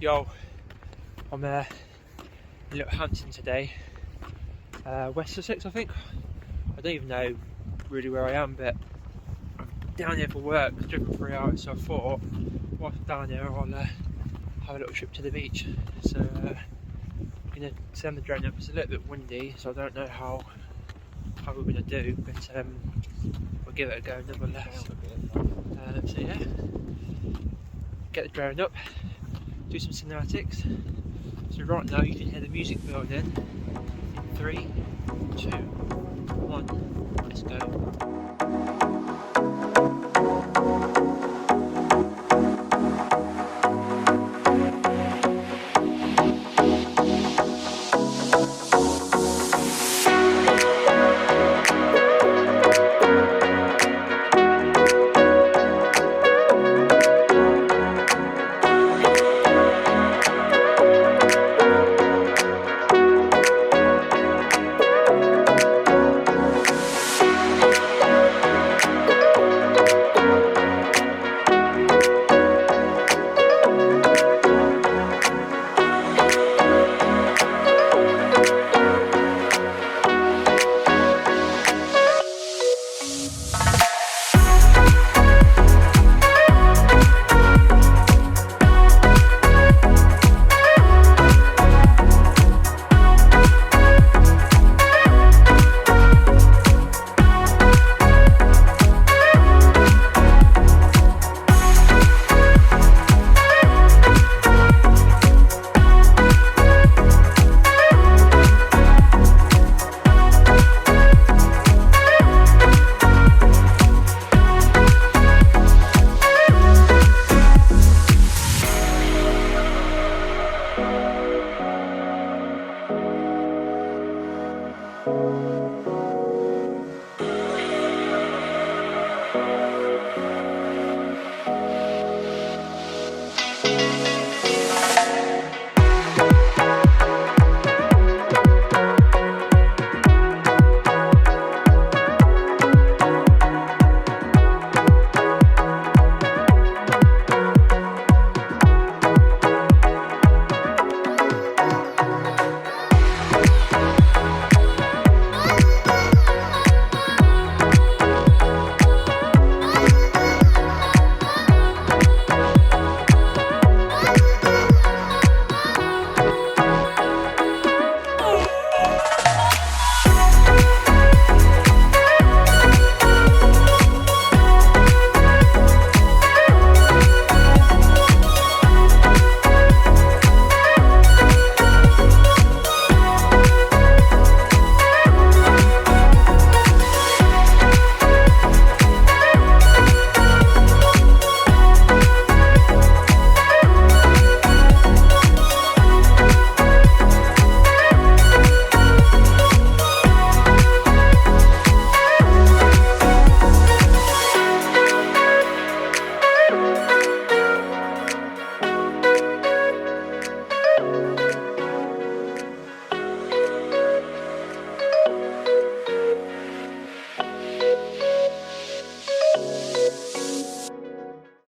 Yo, I'm in Littlehampton today, West Sussex I think. I don't even know really where I am, but I'm down here for work. I've driven 3 hours, so I thought whilst I'm down here I'll have a little trip to the beach. So I'm going to send the drone up. It's a little bit windy, so I don't know how we're going to do, but we'll give it a go nevertheless. So yeah, get the drone up, do some cinematics. So right now you can hear the music building. In 3, 2, 1, let's go.